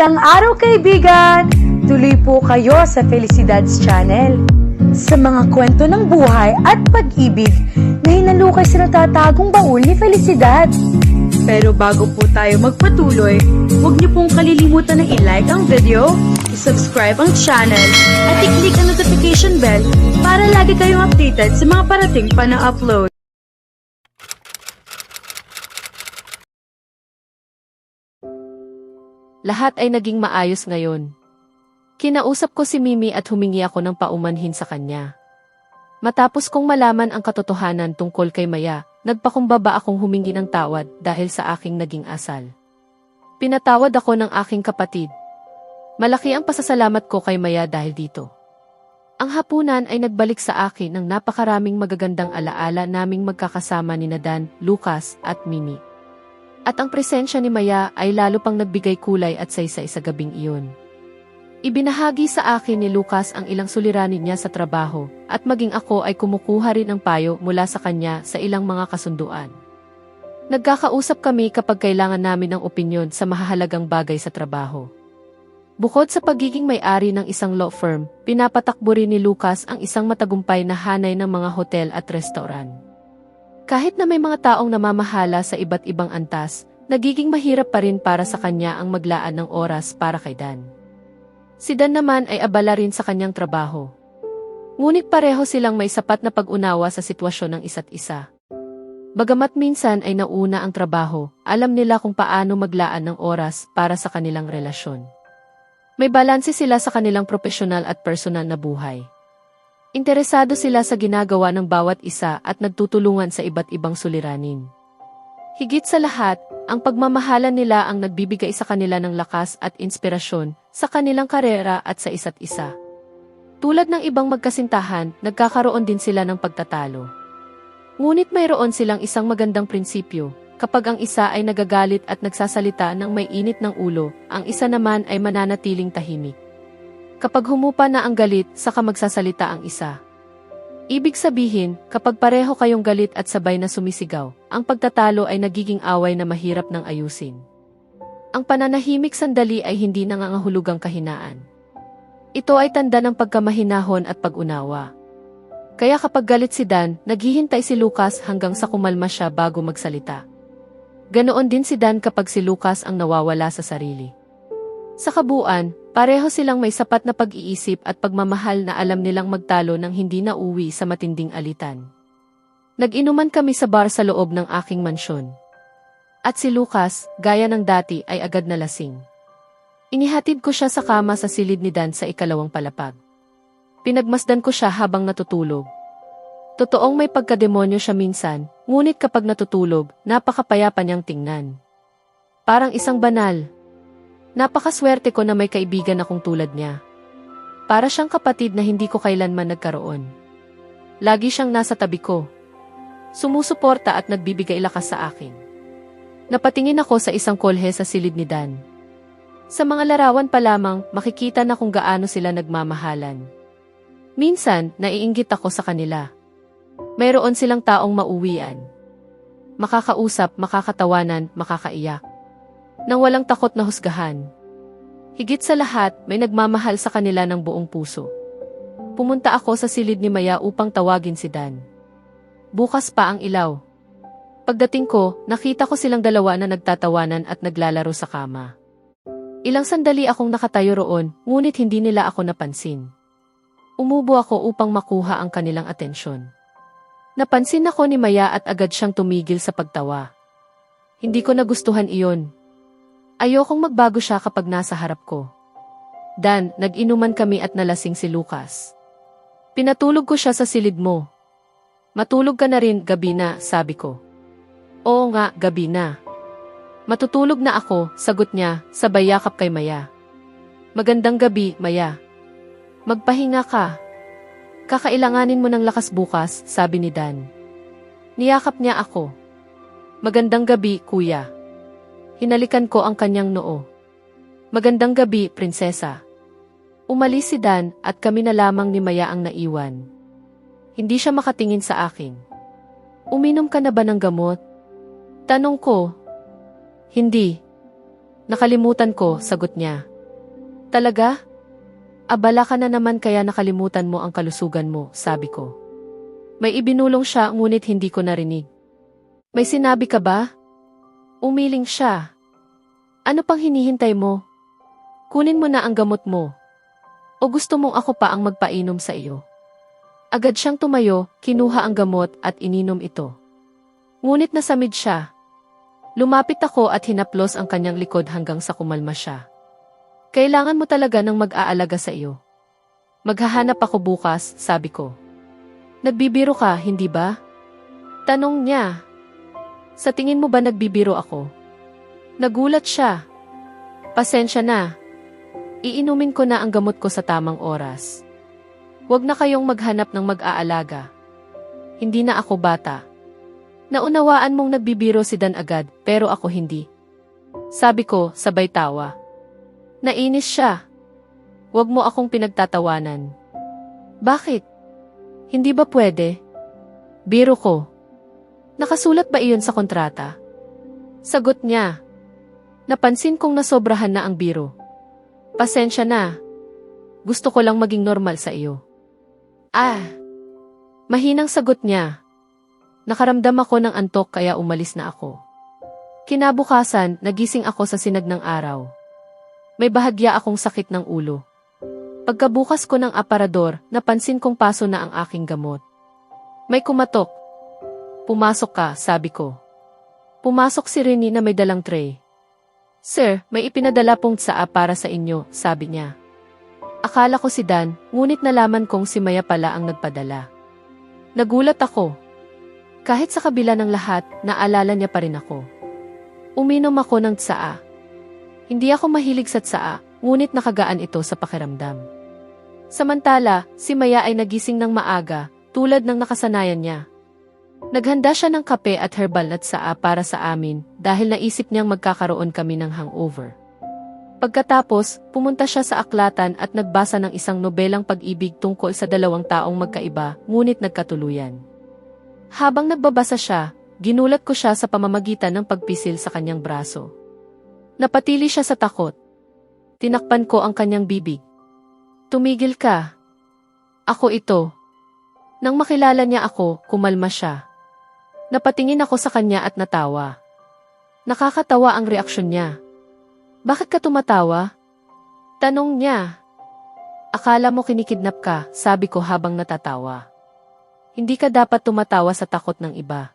Magandang araw kaibigan! Tuloy po kayo sa Felicidad's Channel. Sa mga kwento ng buhay at pag-ibig na hinalukay sa natatagong baul ni Felicidad. Pero bago po tayo magpatuloy, huwag niyo pong kalilimutan na i-like ang video, i-subscribe ang channel, at i-click ang notification bell para lagi kayong updated sa mga parating pa na upload. Lahat ay naging maayos ngayon. Kinausap ko si Mimi at humingi ako ng paumanhin sa kanya. Matapos kong malaman ang katotohanan tungkol kay Maya, nagpakumbaba akong humingi ng tawad dahil sa aking naging asal. Pinatawad ako ng aking kapatid. Malaki ang pasasalamat ko kay Maya dahil dito. Ang hapunan ay nagbalik sa akin ng napakaraming magagandang alaala naming magkakasama ni Dan, Lucas at Mimi. At ang presensya ni Maya ay lalo pang nagbigay kulay at saysay sa gabing iyon. Ibinahagi sa akin ni Lucas ang ilang suliranin niya sa trabaho, at maging ako ay kumukuha rin ng payo mula sa kanya sa ilang mga kasunduan. Nagkakausap kami kapag kailangan namin ng opinyon sa mahahalagang bagay sa trabaho. Bukod sa pagiging may-ari ng isang law firm, pinapatakbo rin ni Lucas ang isang matagumpay na hanay ng mga hotel at restaurant. Kahit na may mga taong namamahala sa iba't ibang antas, nagiging mahirap pa rin para sa kanya ang maglaan ng oras para kay Dan. Si Dan naman ay abala rin sa kanyang trabaho. Ngunit pareho silang may sapat na pag-unawa sa sitwasyon ng isa't isa. Bagamat minsan ay nauna ang trabaho, alam nila kung paano maglaan ng oras para sa kanilang relasyon. May balanse sila sa kanilang profesional at personal na buhay. Interesado sila sa ginagawa ng bawat isa at nagtutulungan sa iba't ibang suliranin. Higit sa lahat, ang pagmamahalan nila ang nagbibigay sa kanila ng lakas at inspirasyon sa kanilang karera at sa isa't isa. Tulad ng ibang magkasintahan, nagkakaroon din sila ng pagtatalo. Ngunit mayroon silang isang magandang prinsipyo. Kapag ang isa ay nagagalit at nagsasalita ng may init ng ulo, ang isa naman ay mananatiling tahimik. Kapag humupa na ang galit, saka magsasalita ang isa. Ibig sabihin, kapag pareho kayong galit at sabay na sumisigaw, ang pagtatalo ay nagiging away na mahirap ng ayusin. Ang pananahimik sandali ay hindi nangangahulugang kahinaan. Ito ay tanda ng pagkamahinahon at pag-unawa. Kaya kapag galit si Dan, naghihintay si Lucas hanggang sa kumalma siya bago magsalita. Ganoon din si Dan kapag si Lucas ang nawawala sa sarili. Sa kabuuan, pareho silang may sapat na pag-iisip at pagmamahal na alam nilang magtalo nang hindi na uwi sa matinding alitan. Nag-inuman kami sa bar sa loob ng aking mansyon. At si Lucas, gaya ng dati, ay agad na lasing. Inihatid ko siya sa kama sa silid ni Dan sa ikalawang palapag. Pinagmasdan ko siya habang natutulog. Totoong may pagkademonyo siya minsan, ngunit kapag natutulog, napakapayapa niyang tingnan. Parang isang banal. Napakaswerte ko na may kaibigan akong tulad niya. Para siyang kapatid na hindi ko kailanman nagkaroon. Lagi siyang nasa tabi ko. Sumusuporta at nagbibigay lakas sa akin. Napatingin ako sa isang kolhe sa silid ni Dan. Sa mga larawan pa lamang, makikita na kung gaano sila nagmamahalan. Minsan, naiinggit ako sa kanila. Mayroon silang taong mauwian. Makakausap, makakatawanan, makakaiyak. Nang walang takot na husgahan. Higit sa lahat, may nagmamahal sa kanila ng buong puso. Pumunta ako sa silid ni Maya upang tawagin si Dan. Bukas pa ang ilaw. Pagdating ko, nakita ko silang dalawa na nagtatawanan at naglalaro sa kama. Ilang sandali akong nakatayo roon, ngunit hindi nila ako napansin. Umubo ako upang makuha ang kanilang atensyon. Napansin ako ni Maya at agad siyang tumigil sa pagtawa. Hindi ko nagustuhan iyon. Ayokong magbago siya kapag nasa harap ko. Dan, nag-inuman kami at nalasing si Lucas. Pinatulog ko siya sa silid mo. Matulog ka na rin, gabi na, sabi ko. Oo nga, gabi na. Matutulog na ako, sagot niya, sabay yakap kay Maya. Magandang gabi, Maya. Magpahinga ka. Kakailanganin mo ng lakas bukas, sabi ni Dan. Niyakap niya ako. Magandang gabi, kuya. Hinalikan ko ang kanyang noo. Magandang gabi, prinsesa. Umalis si Dan at kami na lamang ni Maya ang naiwan. Hindi siya makatingin sa akin. Uminom ka na ba ng gamot? Tanong ko. Hindi. Nakalimutan ko, sagot niya. Talaga? Abala ka na naman kaya nakalimutan mo ang kalusugan mo, sabi ko. May ibinulong siya ngunit hindi ko narinig. May sinabi ka ba? Umiling siya. Ano pang hinihintay mo? Kunin mo na ang gamot mo. O gusto mong ako pa ang magpainom sa iyo? Agad siyang tumayo, kinuha ang gamot at ininom ito. Ngunit nasamid siya. Lumapit ako at hinaplos ang kanyang likod hanggang sa kumalma siya. Kailangan mo talaga ng mag-aalaga sa iyo. Maghahanap ako bukas, sabi ko. Nagbibiro ka, hindi ba? Tanong niya. Sa tingin mo ba nagbibiro ako? Nagulat siya. Pasensya na. Iinumin ko na ang gamot ko sa tamang oras. Huwag na kayong maghanap ng mag-aalaga. Hindi na ako bata. Naunawaan mong nagbibiro si Dan agad, pero ako hindi. Sabi ko, sabay tawa. Nainis siya. Huwag mo akong pinagtatawanan. Bakit? Hindi ba pwede? Biro ko. Nakasulat ba iyon sa kontrata? Sagot niya. Napansin kong nasobrahan na ang biro. Pasensya na. Gusto ko lang maging normal sa iyo. Mahinang sagot niya. Nakaramdam ako ng antok kaya umalis na ako. Kinabukasan, nagising ako sa sinag ng araw. May bahagya akong sakit ng ulo. Pagkabukas ko ng aparador, napansin kong paso na ang aking gamot. May kumatok. Pumasok ka, sabi ko. Pumasok si Rini na may dalang tray. Sir, may ipinadala pong tsaa para sa inyo, sabi niya. Akala ko si Dan, ngunit nalaman kong si Maya pala ang nagpadala. Nagulat ako. Kahit sa kabila ng lahat, naalala niya pa rin ako. Uminom ako ng tsaa. Hindi ako mahilig sa tsaa, ngunit nakagaan ito sa pakiramdam. Samantala, si Maya ay nagising ng maaga, tulad ng nakasanayan niya. Naghanda siya ng kape at herbal na tsaa para sa amin dahil naisip niyang magkakaroon kami ng hangover. Pagkatapos, pumunta siya sa aklatan at nagbasa ng isang nobelang pag-ibig tungkol sa dalawang taong magkaiba, ngunit nagkatuluyan. Habang nagbabasa siya, ginulat ko siya sa pamamagitan ng pagpisil sa kanyang braso. Napatili siya sa takot. Tinakpan ko ang kanyang bibig. Tumigil ka. Ako ito. Nang makilala niya ako, kumalma siya. Napatingin ako sa kanya at natawa. Nakakatawa ang reaksyon niya. Bakit ka tumatawa? Tanong niya. Akala mo kinikidnap ka, sabi ko habang natatawa. Hindi ka dapat tumatawa sa takot ng iba.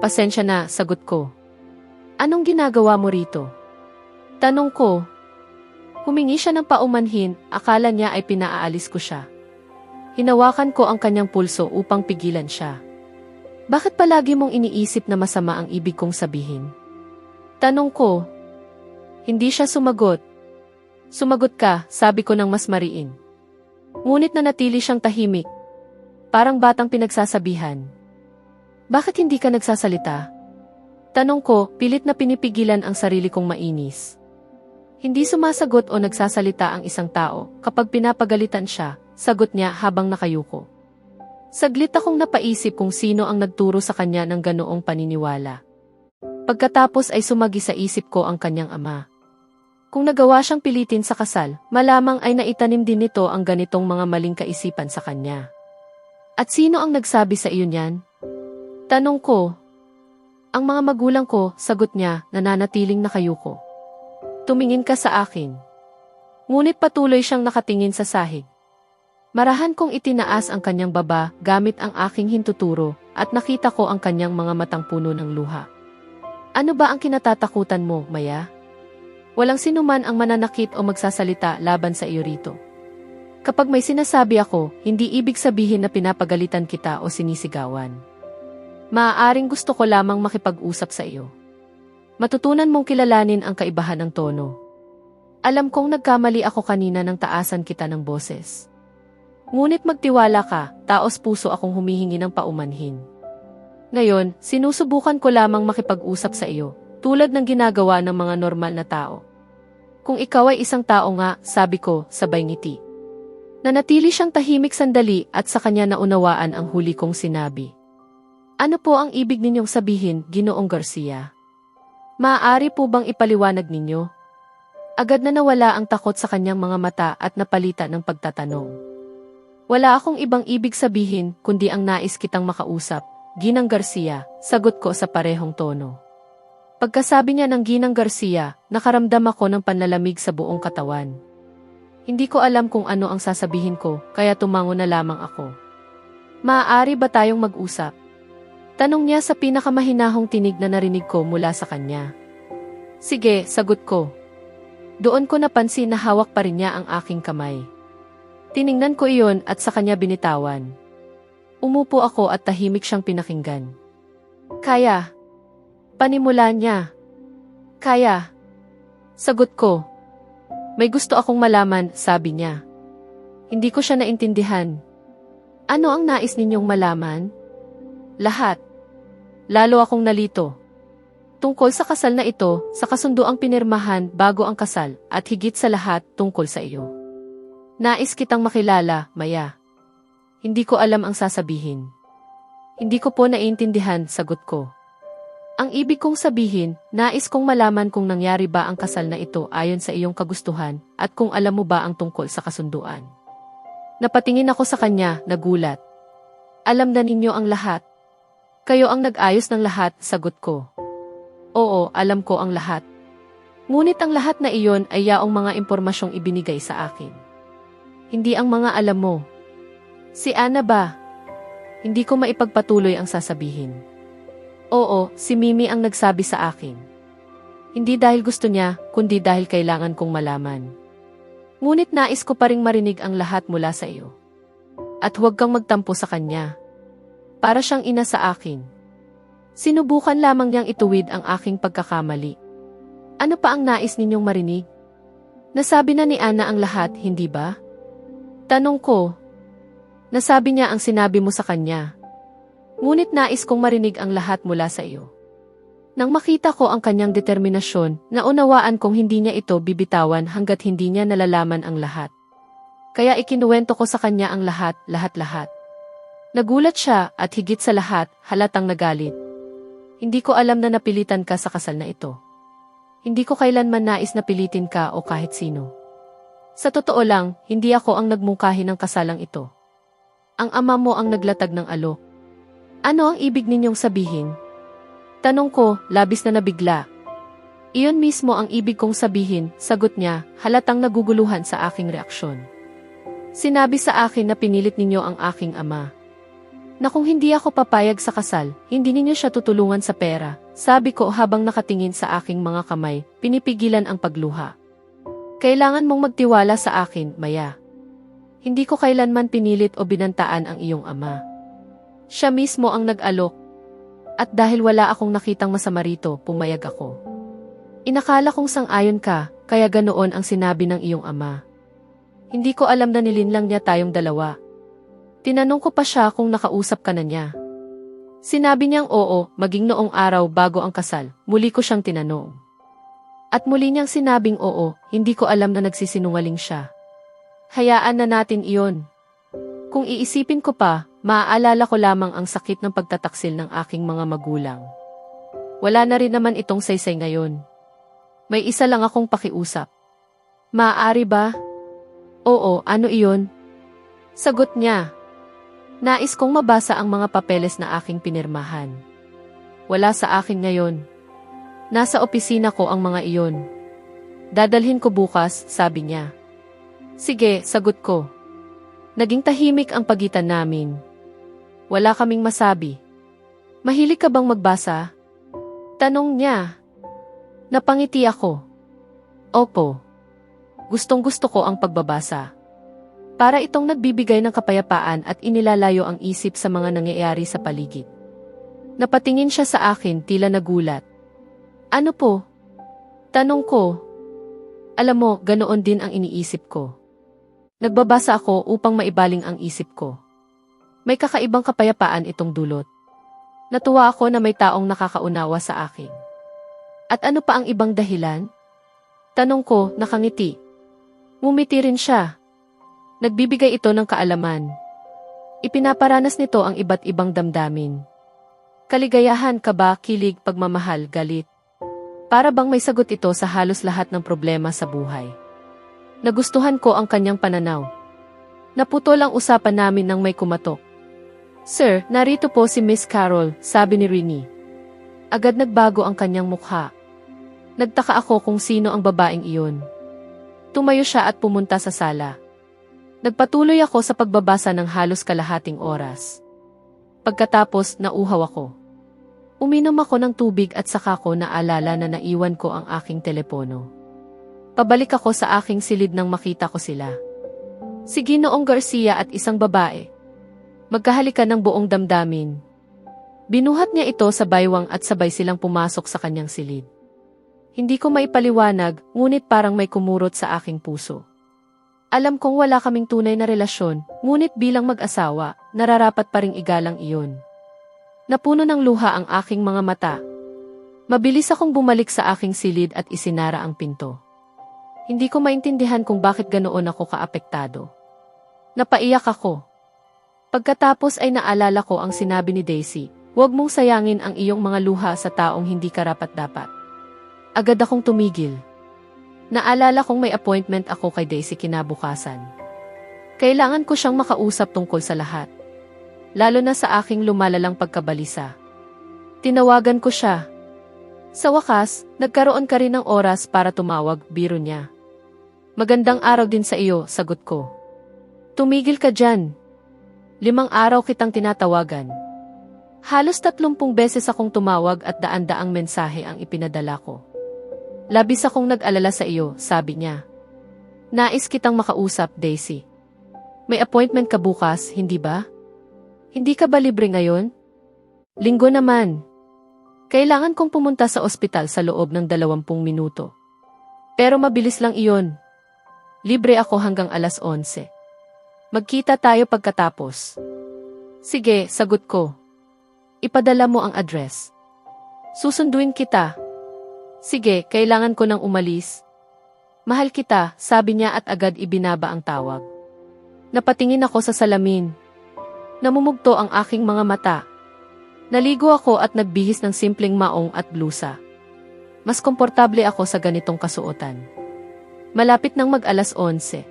Pasensya na, sagot ko. Anong ginagawa mo rito? Tanong ko. Humingi siya ng paumanhin, akala niya ay pinaaalis ko siya. Hinawakan ko ang kanyang pulso upang pigilan siya. Bakit palagi mong iniisip na masama ang ibig kong sabihin? Tanong ko. Hindi siya sumagot. Sumagot ka, sabi ko ng mas mariin. Ngunit nanatili siyang tahimik. Parang batang pinagsasabihan. Bakit hindi ka nagsasalita? Tanong ko, pilit na pinipigilan ang sarili kong mainis. Hindi sumasagot o nagsasalita ang isang tao kapag pinapagalitan siya, sagot niya habang nakayuko. Saglit akong napaisip kung sino ang nagturo sa kanya ng ganoong paniniwala. Pagkatapos ay sumagi sa isip ko ang kanyang ama. Kung nagawa siyang pilitin sa kasal, malamang ay naitanim din nito ang ganitong mga maling kaisipan sa kanya. At sino ang nagsabi sa iyo niyan? Tanong ko. Ang mga magulang ko, sagot niya, nananatiling nakayuko. Tumingin ka sa akin. Ngunit patuloy siyang nakatingin sa sahig. Marahan kong itinaas ang kanyang baba gamit ang aking hintuturo at nakita ko ang kanyang mga matang puno ng luha. Ano ba ang kinatatakutan mo, Maya? Walang sinuman ang mananakit o magsasalita laban sa iyo rito. Kapag may sinasabi ako, hindi ibig sabihin na pinapagalitan kita o sinisigawan. Maaaring gusto ko lamang makipag-usap sa iyo. Matutunan mong kilalanin ang kaibahan ng tono. Alam kong nagkamali ako kanina nang taasan kita ng boses. Ngunit magtiwala ka, taos puso akong humihingi ng paumanhin. Ngayon, sinusubukan ko lamang makipag-usap sa iyo, tulad ng ginagawa ng mga normal na tao. Kung ikaw ay isang tao nga, sabi ko, sabay ngiti. Nanatili siyang tahimik sandali at sa kanya naunawaan ang huli kong sinabi. Ano po ang ibig ninyong sabihin, Ginoong Garcia? Maaari po bang ipaliwanag ninyo? Agad na nawala ang takot sa kanyang mga mata at napalitan ng pagtatanong. Wala akong ibang ibig sabihin kundi ang nais kitang makausap, Ginang Garcia, sagot ko sa parehong tono. Pagkasabi niya ng Ginang Garcia, nakaramdam ako ng panlalamig sa buong katawan. Hindi ko alam kung ano ang sasabihin ko, kaya tumango na lamang ako. Maaari ba tayong mag-usap? Tanong niya sa pinakamahinahong tinig na narinig ko mula sa kanya. Sige, sagot ko. Doon ko napansin na hawak pa rin niya ang aking kamay. Tiningnan ko iyon at sa kanya binitawan. Umupo ako at tahimik siyang pinakinggan. Kaya. Panimula niya. Kaya. Sagot ko. May gusto akong malaman, sabi niya. Hindi ko siya naintindihan. Ano ang nais ninyong malaman? Lahat. Lalo akong nalito. Tungkol sa kasal na ito, sa kasunduang pinirmahan bago ang kasal, at higit sa lahat tungkol sa iyo. Nais kitang makilala, Maya. Hindi ko alam ang sasabihin. Hindi ko po naiintindihan, sagot ko. Ang ibig kong sabihin, nais kong malaman kung nangyari ba ang kasal na ito ayon sa iyong kagustuhan at kung alam mo ba ang tungkol sa kasunduan. Napatingin ako sa kanya, nagulat. Alam na ninyo ang lahat. Kayo ang nag-ayos ng lahat, sagot ko. Oo, alam ko ang lahat. Ngunit ang lahat na iyon ay yaong mga impormasyong ibinigay sa akin. Hindi ang mga alam mo. Si Ana ba? Hindi ko maipagpatuloy ang sasabihin. Oo, si Mimi ang nagsabi sa akin. Hindi dahil gusto niya, kundi dahil kailangan kong malaman. Ngunit nais ko pa ring marinig ang lahat mula sa iyo. At huwag kang magtampo sa kanya. Para siyang ina sa akin. Sinubukan lamang niyang ituwid ang aking pagkakamali. Ano pa ang nais ninyong marinig? Nasabi na ni Ana ang lahat, hindi ba? Tanong ko. Nasabi niya ang sinabi mo sa kanya. Ngunit nais kong marinig ang lahat mula sa iyo. Nang makita ko ang kanyang determinasyon, naunawaan kong hindi niya ito bibitawan hanggat hindi niya nalalaman ang lahat. Kaya ikinuwento ko sa kanya ang lahat-lahat. Nagulat siya at higit sa lahat, halatang nagalit. Hindi ko alam na napilitan ka sa kasal na ito. Hindi ko kailanman nais na pilitin ka o kahit sino. Sa totoo lang, hindi ako ang nagmungkahi ng kasalang ito. Ang ama mo ang naglatag ng alok. Ano ang ibig ninyong sabihin? Tanong ko, labis na nabigla. Iyon mismo ang ibig kong sabihin, sagot niya, halatang naguguluhan sa aking reaksyon. Sinabi sa akin na pinilit ninyo ang aking ama. Na kung hindi ako papayag sa kasal, hindi ninyo siya tutulungan sa pera, sabi ko habang nakatingin sa aking mga kamay, pinipigilan ang pagluha. Kailangan mong magtiwala sa akin, Maya. Hindi ko kailanman pinilit o binantaan ang iyong ama. Siya mismo ang nag-alok. At dahil wala akong nakitang masama rito, pumayag ako. Inakala kong sang-ayon ka, kaya ganoon ang sinabi ng iyong ama. Hindi ko alam na nilinlang niya tayong dalawa. Tinanong ko pa siya kung nakausap ka na niya. Sinabi niyang oo, maging noong araw bago ang kasal, muli ko siyang tinanong. At muli niyang sinabing oo, hindi ko alam na nagsisinungaling siya. Hayaan na natin iyon. Kung iisipin ko pa, maaalala ko lamang ang sakit ng pagtataksil ng aking mga magulang. Wala na rin naman itong saysay ngayon. May isa lang akong pakiusap. Maaari ba? Oo, ano iyon? Sagot niya. Nais kong mabasa ang mga papeles na aking pinirmahan. Wala sa akin ngayon. Nasa opisina ko ang mga iyon. Dadalhin ko bukas, sabi niya. Sige, sagot ko. Naging tahimik ang pagitan namin. Wala kaming masabi. Mahilig ka bang magbasa? Tanong niya. Napangiti ako. Opo. Gustong-gusto ko ang pagbabasa. Para itong nagbibigay ng kapayapaan at inilalayo ang isip sa mga nangyayari sa paligid. Napatingin siya sa akin, tila nagulat. Ano po? Tanong ko. Alam mo, ganoon din ang iniisip ko. Nagbabasa ako upang maibaling ang isip ko. May kakaibang kapayapaan itong dulot. Natuwa ako na may taong nakakaunawa sa akin. At ano pa ang ibang dahilan? Tanong ko, nakangiti. Ngumiti rin siya. Nagbibigay ito ng kaalaman. Ipinaparanas nito ang iba't ibang damdamin. Kaligayahan, kaba, kilig, pagmamahal, galit. Para bang may sagot ito sa halos lahat ng problema sa buhay. Nagustuhan ko ang kanyang pananaw. Naputol ang usapan namin nang may kumatok. "Sir, narito po si Miss Carol," sabi ni Rini. Agad nagbago ang kanyang mukha. Nagtaka ako kung sino ang babaeng iyon. Tumayo siya at pumunta sa sala. Nagpatuloy ako sa pagbabasa ng halos kalahating oras. Pagkatapos, nauhaw ako. Uminom ako ng tubig at saka ko naalala na naiwan ko ang aking telepono. Pabalik ako sa aking silid nang makita ko sila. Si Ginoong Garcia at isang babae. Magkahalikan ng buong damdamin. Binuhat niya ito sa baywang at sabay silang pumasok sa kanyang silid. Hindi ko maipaliwanag, ngunit parang may kumurot sa aking puso. Alam kong wala kaming tunay na relasyon, ngunit bilang mag-asawa, nararapat pa ring igalang iyon. Napuno ng luha ang aking mga mata. Mabilis akong bumalik sa aking silid at isinara ang pinto. Hindi ko maintindihan kung bakit ganoon ako kaapektado. Napaiyak ako. Pagkatapos ay naalala ko ang sinabi ni Daisy, "Huwag mong sayangin ang iyong mga luha sa taong hindi karapat-dapat." Agad akong tumigil. Naalala kong may appointment ako kay Daisy kinabukasan. Kailangan ko siyang makausap tungkol sa lahat. Lalo na sa aking lumalalang pagkabalisa. Tinawagan ko siya. Sa wakas, nagkaroon ka rin ng oras para tumawag, biro niya. "Magandang araw din sa iyo," sagot ko. "Tumigil ka dyan. 5 araw kitang tinatawagan." Halos 30 beses akong tumawag at daan-daang mensahe ang ipinadala ko. "Labis akong nag-alala sa iyo," sabi niya. "Nais kitang makausap, Daisy. May appointment ka bukas, hindi ba? Hindi ka ba libre ngayon?" "Linggo naman. Kailangan kong pumunta sa ospital sa loob ng 20 minuto. Pero mabilis lang iyon. Libre ako hanggang alas 11. Magkita tayo pagkatapos." "Sige," sagot ko. "Ipadala mo ang address." "Susunduin kita." "Sige, kailangan ko nang umalis." "Mahal kita," sabi niya at agad ibinaba ang tawag. Napatingin ako sa salamin. Namumugto ang aking mga mata. Naligo ako at nagbihis ng simpleng maong at blusa. Mas komportable ako sa ganitong kasuotan. Malapit nang mag-alas 11.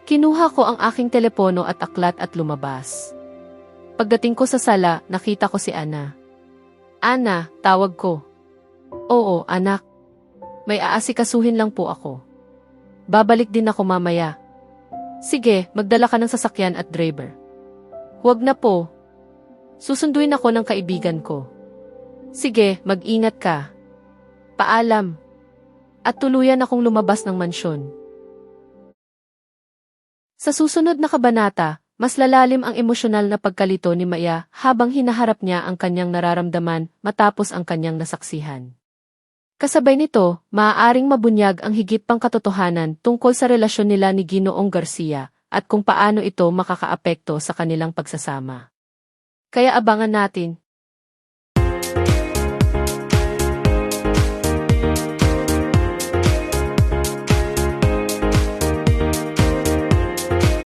Kinuha ko ang aking telepono at aklat at lumabas. Pagdating ko sa sala, nakita ko si Ana. "Ana," tawag ko. "Oo, anak. May aasikasuhin lang po ako. Babalik din ako mamaya." "Sige, magdala ka ng sasakyan at driver." "Huwag na po. Susunduin ako ng kaibigan ko." "Sige, mag-ingat ka. Paalam." At tuluyan akong lumabas ng mansyon. Sa susunod na kabanata, mas lalalim ang emosyonal na pagkalito ni Maya habang hinaharap niya ang kanyang nararamdaman matapos ang kanyang nasaksihan. Kasabay nito, maaaring mabunyag ang higit pang katotohanan tungkol sa relasyon nila ni Ginoong Garcia at kung paano ito makakaapekto sa kanilang pagsasama. Kaya abangan natin